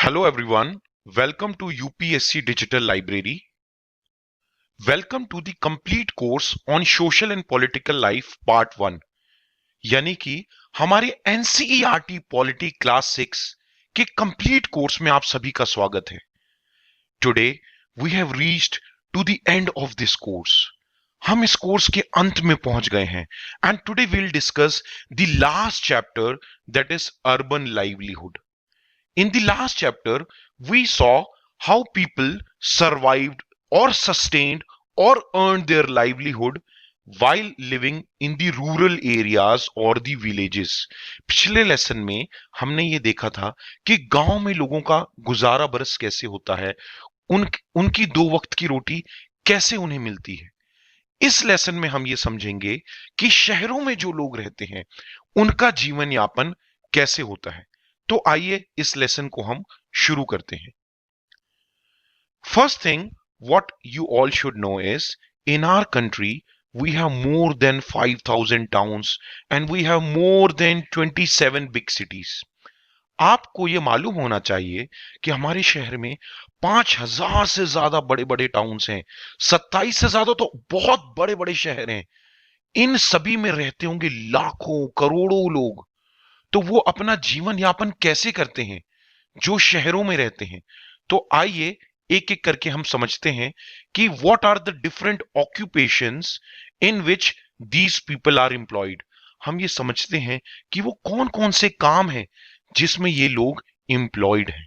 Hello everyone, welcome to UPSC Digital Library. Welcome to the complete course on Social and Political Life Part 1. यानी कि हमारे NCERT Polity Class 6 के complete course में आप सभी का स्वागत है. Today we have reached to the end of this course. हम इस कोर्स के अंत में पहुंच गए हैं and today we'll discuss the last chapter, that is urban livelihood. In the last chapter, we saw how people survived or sustained or earned their livelihood while living in the rural areas or the villages. पिछले lesson में हमने ये देखा था कि गांव में लोगों का गुजारा बरस कैसे होता है, उनकी दो वक्त की रोटी कैसे उन्हें मिलती है. इस लेसन में हम ये समझेंगे कि शहरों में जो लोग रहते हैं उनका जीवन यापन कैसे होता है. तो आइए इस लेसन को हम शुरू करते हैं. First thing what you all should know is in our country we have more than 5000 towns and we have more than 27 big cities. आपको यह मालूम होना चाहिए कि हमारे शहर में 5000 से ज्यादा बड़े बड़े टाउन्स हैं, 27 से ज्यादा तो बहुत बड़े बड़े शहर हैं. इन सभी में रहते होंगे लाखों करोड़ों लोग. तो वो अपना जीवन यापन कैसे करते हैं जो शहरों में रहते हैं. तो आइए एक एक करके हम समझते हैं कि what are the different occupations in which these people are employed. हम ये समझते हैं कि वो कौन कौन से काम हैं जिसमें ये लोग एम्प्लॉयड हैं.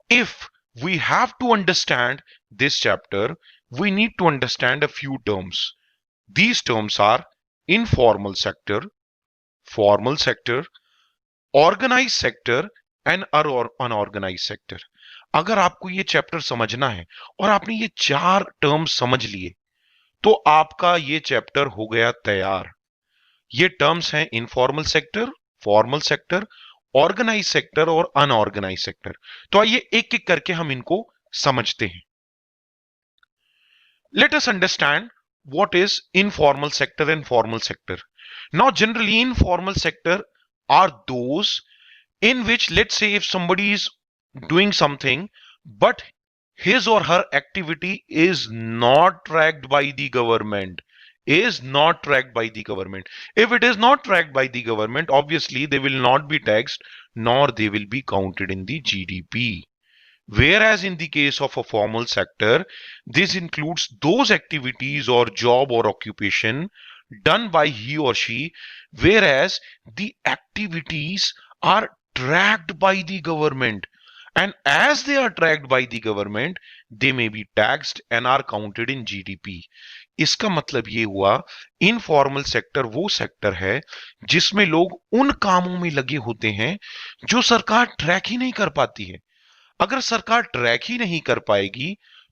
If we have to understand this chapter we need to understand a few terms. These terms are informal sector, formal sector, organized sector and unorganized sector. अगर आपको ये चैप्टर समझना है और आपने ये चार टर्म्स समझ लिए तो आपका ये चैप्टर हो गया तैयार. ये टर्म्स हैं informal sector, formal sector, organise sector और अनऑर्गेनाइज सेक्टर. तो आइए एक एक करके हम इनको समझते हैं. Let us understand what is informal sector and formal sector. Now generally informal sector are those in which, let's say, if somebody is doing something but his or her activity is not tracked by the government, is not tracked by the government. If it is not tracked by the government, obviously they will not be taxed nor they will be counted in the GDP. Whereas in the case of a formal sector, this includes those activities or job or occupation done by he or she, whereas the activities are tracked by the government, and as they are tracked by the government, they may be taxed and are counted in GDP. इसका मतलब ये हुआ informal sector वो sector है जिसमें लोग उन कामों में लगे होते हैं जो सरकार ट्रैक ही नहीं कर पाती है. अगर सरकार ट्रैक ही नहीं कर पाएगी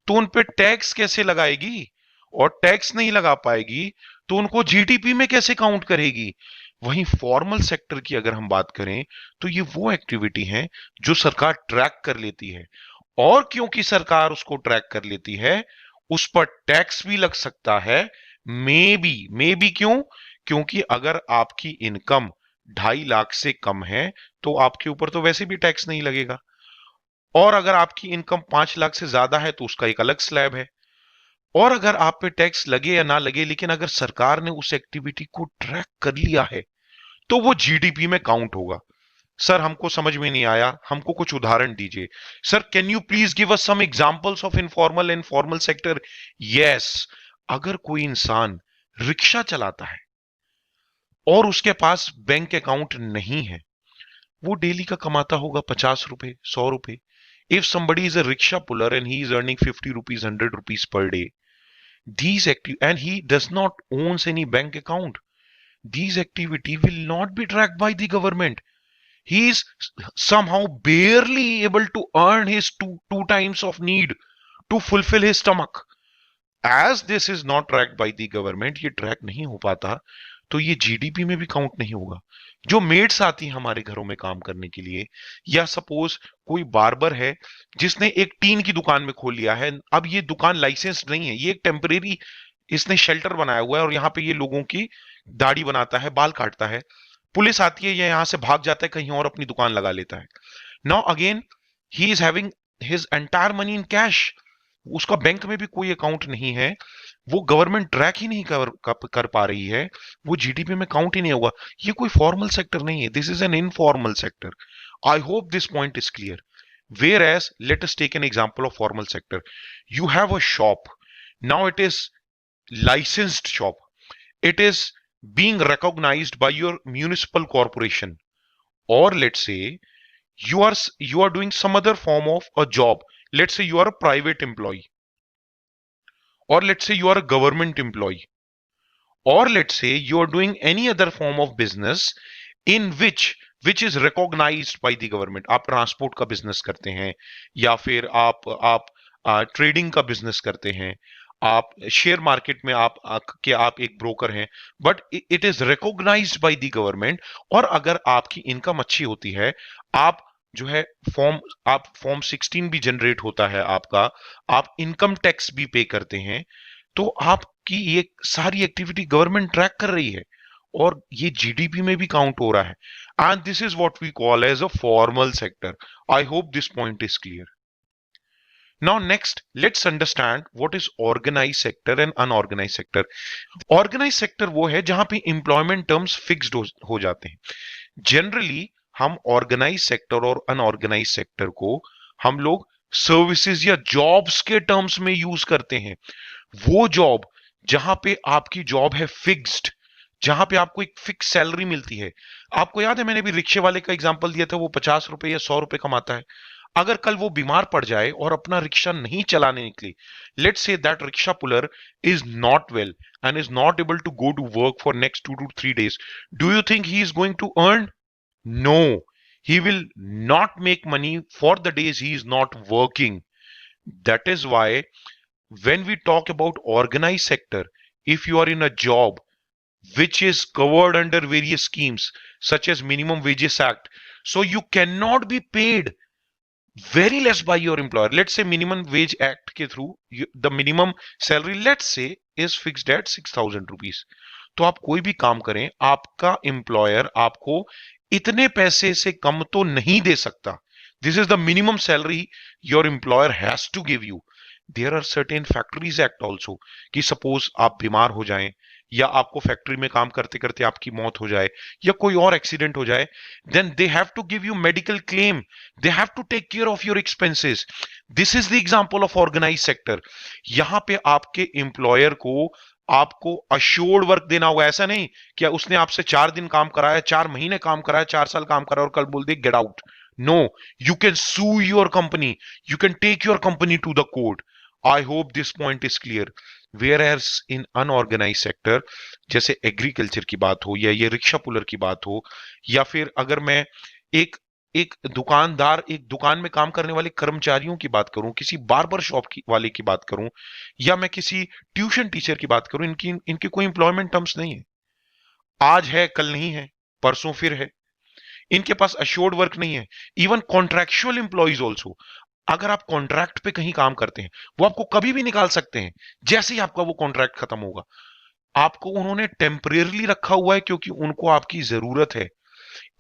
तो उन पे टैक्स कैसे लगाएगी, और टैक्स नहीं लगा पाएगी तो उनको जीडीपी में कैसे काउंट करेगी. वहीं फॉर्मल सेक्टर की अगर हम बात करें तो ये वो एक्टिविटी है जो सरकार ट्रैक कर लेती है, और क्योंकि सरकार उसको ट्रैक कर लेती है उस पर टैक्स भी लग सकता है. मे बी क्यों? क्योंकि अगर आपकी इनकम 2.5 लाख से कम है तो आपके ऊपर तो वैसे भी टैक्स नहीं लगेगा, और अगर आपकी इनकम 5 लाख से ज्यादा है तो उसका एक अलग स्लैब है. और अगर आप पे टैक्स लगे या ना लगे, लेकिन अगर सरकार ने उस एक्टिविटी को ट्रैक कर लिया है तो वो जीडीपी में काउंट होगा. सर हमको समझ में नहीं आया, हमको कुछ उदाहरण दीजिए. Sir can you please give us some examples of informal and formal sector. Yes, अगर कोई इंसान रिक्शा चलाता है और उसके पास बैंक अकाउंट नहीं है, वो डेली का कमाता होगा 50 रुपए, 100 रुपए. If somebody is a rickshaw puller and he is earning 50 rupees, 100 rupees per day, and he does not owns any bank account, these activity will not be tracked by the government. He is somehow barely able to earn his two times of need to fulfill his stomach. As this is not tracked by the government, ये track नहीं हो पाता तो ये GDP में भी count नहीं होगा. जो मेड्स आती हैं हमारे घरों में काम करने के लिए, या सपोज कोई बार्बर है जिसने एक टीन की दुकान में खोल लिया है, अब ये दुकान लाइसेंस्ड नहीं है, ये एक टेम्परेरी इसने शेल्टर बनाया हुआ है और यहाँ पे ये लोगों की दाढ़ी बनाता है, बाल काटता है. पुलिस आती है, ये यहां से भाग जाता है, कहीं और अपनी दुकान लगा लेता है. Now again he is having his entire money in cash, उसका बैंक में भी कोई अकाउंट नहीं है, वो गवर्नमेंट ट्रैक ही नहीं कर पा रही है, वो जीडीपी में काउंट ही नहीं होगा, ये कोई फॉर्मल सेक्टर नहीं है, this is an informal sector. I hope this point is clear. Whereas, let us take an example of formal sector. You have a shop. Now it is licensed shop. It is being recognized by your municipal corporation. Or let's say you are doing some other form of a job. Let's say you are a private employee. Or let's say you are a government employee. Or let's say you are doing any other form of business in which is recognized by the government. आप transport का business करते हैं, या फिर आप trading का business करते हैं, आप शेयर मार्केट में आप एक ब्रोकर हैं, but it is recognised by the government. और अगर आपकी इनकम अच्छी होती है, आप जो है फॉर्म 16 भी जनरेट होता है आपका, आप इनकम टैक्स भी पे करते हैं, तो आपकी ये सारी एक्टिविटी गवर्नमेंट ट्रैक कर रही है और ये जीडीपी में भी काउंट हो रहा है. And this is what we call as a formal sector. I hope this point is clear. Now next let's understand what is organise sector and unorganise sector. Organise sector वो है जहां पे employment terms fixed हो जाते हैं. Generally हम organise sector और unorganise sector को हम लोग सर्विसेज या जॉब्स के टर्म्स में यूज करते हैं. वो जॉब जहां पे आपकी जॉब है फिक्स्ड, जहां पे आपको एक फिक्स सैलरी मिलती है. आपको याद है मैंने भी रिक्शे वाले का एग्जांपल दिया था, वो 50 रुपए या 100 रुपए कमाता है. अगर कल वो बीमार पड़ जाए और अपना रिक्शा नहीं चलाने निकले, let's say that rickshaw puller is not well and is not able to go to work for next 2 to 3 days, do you think he is going to earn? No, he will not make money for the days he is not working. That is why when we talk about organized sector, if you are in a job which is covered under various schemes such as minimum wages act, so you cannot be paid very less by your employer. Let's say minimum wage act के through the minimum salary let's say is fixed at 6,000 rupees. तो आप कोई भी काम करें, आपका employer आपको इतने पैसे से कम तो नहीं दे सकता. This is the minimum salary your employer has to give you. There are certain factories act also कि सपोज आप बीमार हो जाएं, या आपको फैक्ट्री में काम करते करते आपकी मौत हो जाए, या कोई और एक्सीडेंट हो जाए, then they have to give you medical claim, they have to take care of your expenses. This is the example of organise sector. यहां पे आपके एम्प्लॉयर को आपको अश्योर्ड वर्क देना होगा. ऐसा नहीं कि उसने आपसे 4 दिन काम कराया, 4 महीने काम कराया, 4 साल काम कराया और कल बोल दे get out. No, you can sue your company, you can take your company to the court. I hope this point is clear. Whereas in unorganise sector, जैसे एग्रीकल्चर की बात हो, या ये रिक्शा पुलर की बात हो, या फिर अगर मैं एक एक दुकानदार, एक दुकान में काम करने वाले कर्मचारियों की बात करूं, किसी बार्बर शॉप वाले की बात करूं, या मैं किसी ट्यूशन टीचर की बात करूं, इनकी कोई इंप्लॉयमेंट टर्म्स नहीं है. आज है, कल नहीं है, परसों फिर है. इनके पास अश्योर्ड वर्क नहीं है. इवन कॉन्ट्रैक्चुअल एम्प्लॉइज ऑल्सो, अगर आप कॉन्ट्रैक्ट पे कहीं काम करते हैं, वो आपको कभी भी निकाल सकते हैं. जैसे ही आपका वो कॉन्ट्रैक्ट खत्म होगा, आपको उन्होंने टेम्परेरली रखा हुआ है क्योंकि उनको आपकी जरूरत है.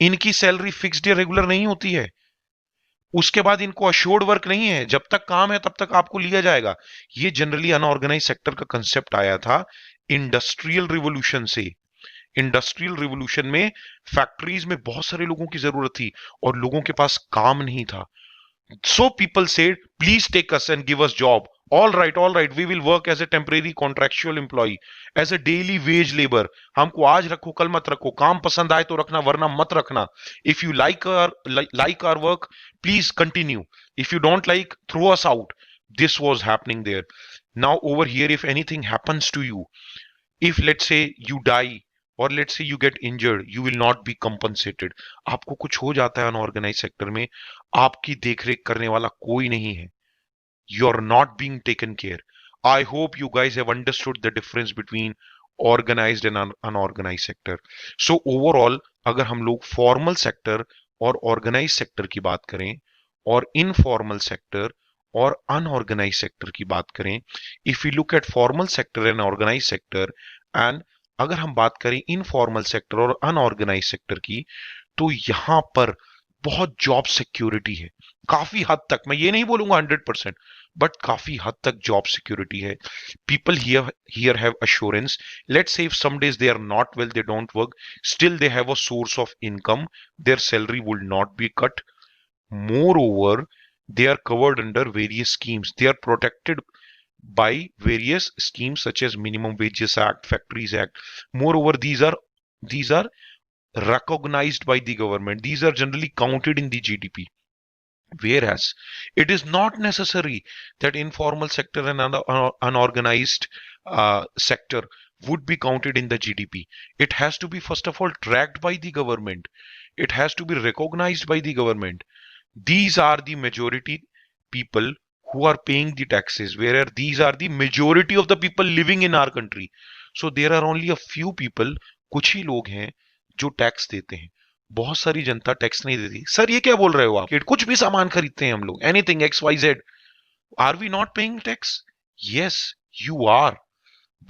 इनकी सैलरी फिक्स्ड या रेगुलर नहीं होती है. उसके बाद इनको अश्योर्ड वर्क नहीं है, जब तक काम है तब तक आपको लिया जाएगा. ये जनरली अनऑर्गेनाइज सेक्टर का कंसेप्ट आया था इंडस्ट्रियल रिवोल्यूशन से. इंडस्ट्रियल रिवोल्यूशन में फैक्ट्रीज में बहुत सारे लोगों की जरूरत थी और लोगों के पास काम नहीं था. So people said, please take us and give us job. All right, we will work as a temporary contractual employee, as a daily wage labor. हमको आज रखो, कल मत रखो, काम पसंद आए तो रखना, वरना मत रखना. If you like our work, please continue. If you don't like, throw us out. This was happening there. Now over here, if anything happens to you, if let's say you die, और let's say you get injured, you will not be compensated. आपको कुछ हो जाता है unorganised sector में, आपकी देखरेख करने वाला कोई नहीं है. You are not being taken care. I hope you guys have understood the difference between organised and unorganise sector. So overall अगर हम लोग फॉर्मल सेक्टर और ऑर्गेनाइज सेक्टर की बात करें, और इनफॉर्मल सेक्टर और अनऑर्गेनाइज सेक्टर की बात करें, if you look at formal sector and organise sector, and अगर हम बात करें इनफॉर्मल सेक्टर और अनऑर्गेनाइज सेक्टर की, तो यहां पर बहुत जॉब सिक्योरिटी है, काफी हद तक, मैं ये नहीं बोलूंगा 100%, बट काफी हद तक जॉब सिक्योरिटी है. People here have assurance. Let's say if some days they are not well, they don't work, still they have a source of income. Their salary will not be cut. Moreover, they are covered under various schemes. They are protected by various schemes such as Minimum Wages Act, Factories Act. Moreover, these are recognized by the government. These are generally counted in the GDP. Whereas it is not necessary that informal sector and unorganized sector would be counted in the GDP. It has to be first of all tracked by the government. It has to be recognized by the government. These are the majority people who are paying the taxes, whereas these are the majority of the people living in our country. So there are only a few people, कुछ ही लोग हैं जो tax देते हैं. बहुत सारी जनता tax नहीं देती. सर ये क्या बोल रहे हो आप? कुछ भी सामान खरीदते हैं हम लोग, anything X Y Z, are we not paying tax? Yes, you are.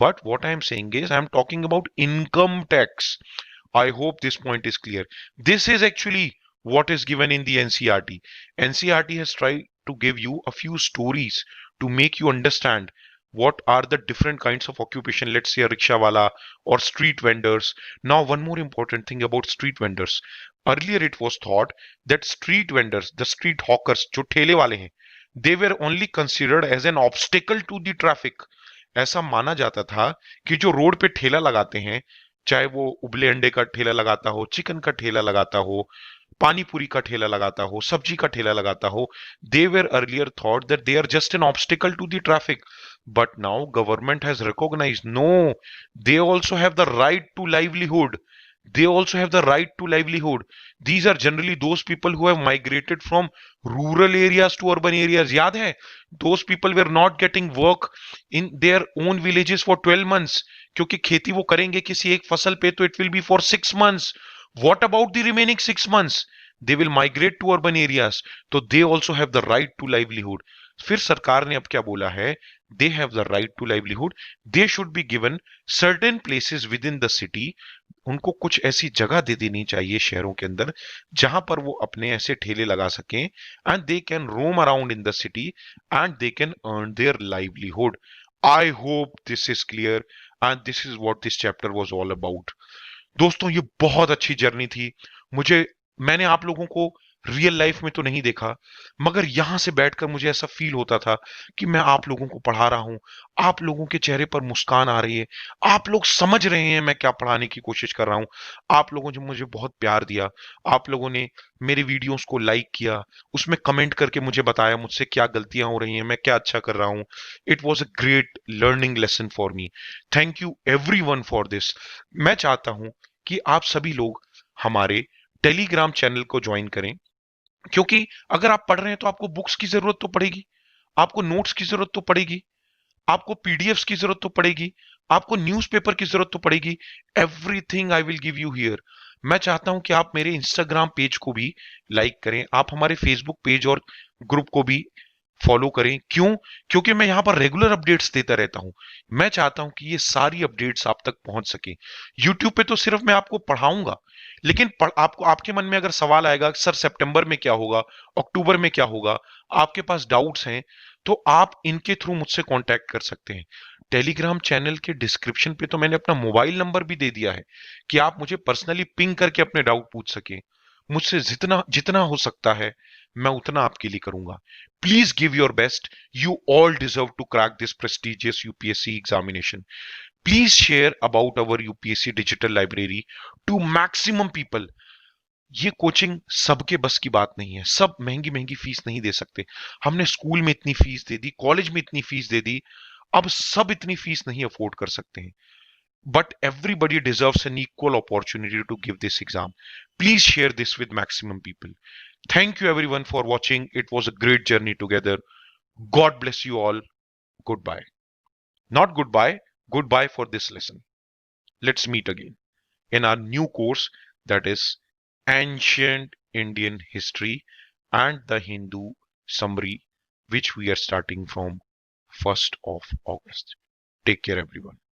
But what I am saying is, I am talking about income tax. I hope this point is clear. This is actually what is given in the NCERT. NCERT has tried to give you a few stories to make you understand what are the different kinds of occupation. Let's say a rickshaw wala or street vendors. Now, one more important thing about street vendors. Earlier, it was thought that street vendors, the street hawkers, जो ठेले वाले हैं, they were only considered as an obstacle to the traffic. ऐसा माना जाता था कि जो रोड पे ठेला लगाते हैं, चाहे वो उबले अंडे का ठेला लगाता हो, चिकन का ठेला लगाता हो, पानी पूरी का ठेला लगाता हो, सब्जी का ठेला लगाता हो, they were earlier thought that they are just an obstacle to the traffic. But now government has recognized, no, they also have the right to livelihood. They also have the right to livelihood. These are generally those people who have migrated from rural areas to urban areas. याद है? Those people were not getting work in their own villages for 12 months. क्योंकि खेती वो करेंगे किसी एक फसल पे, तो it will be for 6 months. What about the remaining 6 months? They will migrate to urban areas. तो they also have the right to livelihood. फिर सरकार ने अब क्या बोला है? They have the right to livelihood. They should be given certain places within the city. उनको कुछ ऐसी जगह दे देनी चाहिए शहरों के अंदर जहां पर वो अपने ऐसे ठेले लगा सकें, and they can roam around in the city and they can earn their livelihood. I hope this is clear and this is what this chapter was all about. दोस्तों, ये बहुत अच्छी जर्नी थी. मैंने आप लोगों को रियल लाइफ में तो नहीं देखा, मगर यहां से बैठकर मुझे ऐसा फील होता था कि मैं आप लोगों को पढ़ा रहा हूं. आप लोगों के चेहरे पर मुस्कान आ रही है. आप लोग समझ रहे हैं मैं क्या पढ़ाने की कोशिश कर रहा हूं. आप लोगों ने मुझे बहुत प्यार दिया. आप लोगों ने मेरे वीडियोस को लाइक किया, उसमें कमेंट करके मुझे बताया मुझसे क्या गलतियां हो रही हैं, मैं क्या अच्छा कर रहा हूं. It was a great learning lesson for me. Thank you everyone for this. मैं चाहता हूं कि आप सभी लोग हमारे टेलीग्राम चैनल को ज्वाइन करें, क्योंकि अगर आप पढ़ रहे हैं तो आपको बुक्स की जरूरत तो पड़ेगी, आपको नोट्स की जरूरत तो पड़ेगी, आपको पीडीएफ्स की जरूरत तो पड़ेगी, आपको न्यूज़पेपर की जरूरत तो पड़ेगी. Everything I will give you here. मैं चाहता हूं कि आप मेरे इंस्टाग्राम पेज को भी लाइक करें, आप हमारे फेसबुक पेज और ग्रुप को भी फॉलो करें. क्यों? क्योंकि मैं यहां पर रेगुलर अपडेट्स देता रहता हूं. मैं चाहता हूं कि ये सारी अपडेट्स आप तक पहुंच सके. यूट्यूब पे तो सिर्फ मैं आपको पढ़ाऊंगा, लेकिन आपको आपके मन में अगर सवाल आएगा सर सितंबर में क्या होगा, अक्टूबर में क्या होगा, आपके पास डाउट्स हैं, तो आप इनके थ्रू मुझसे कांटेक्ट कर सकते हैं. टेलीग्राम चैनल के डिस्क्रिप्शन पे तो मैंने अपना मोबाइल नंबर भी दे दिया है कि आप मुझे पर्सनली पिंग करके अपने डाउट पूछ सकें. मुझसे जितना जितना हो सकता है मैं उतना आपके लिए करूंगा. Please give your best. You all deserve to crack this prestigious UPSC examination. Please share about our UPSC digital library to maximum people. ये कोचिंग सबके बस की बात नहीं है. सब महंगी महंगी फीस नहीं दे सकते. हमने स्कूल में इतनी फीस दे दी, कॉलेज में इतनी फीस दे दी, अब सब इतनी फीस नहीं अफोर्ड कर सकते हैं. But everybody deserves an equal opportunity to give this exam. Please share this with maximum people. Thank you everyone for watching. It was a great journey together. God bless you all. Goodbye. Not goodbye, goodbye for this lesson. Let's meet again in our new course, that is Ancient Indian History and the Hindu Summary, which we are starting from 1st of August. Take care everyone.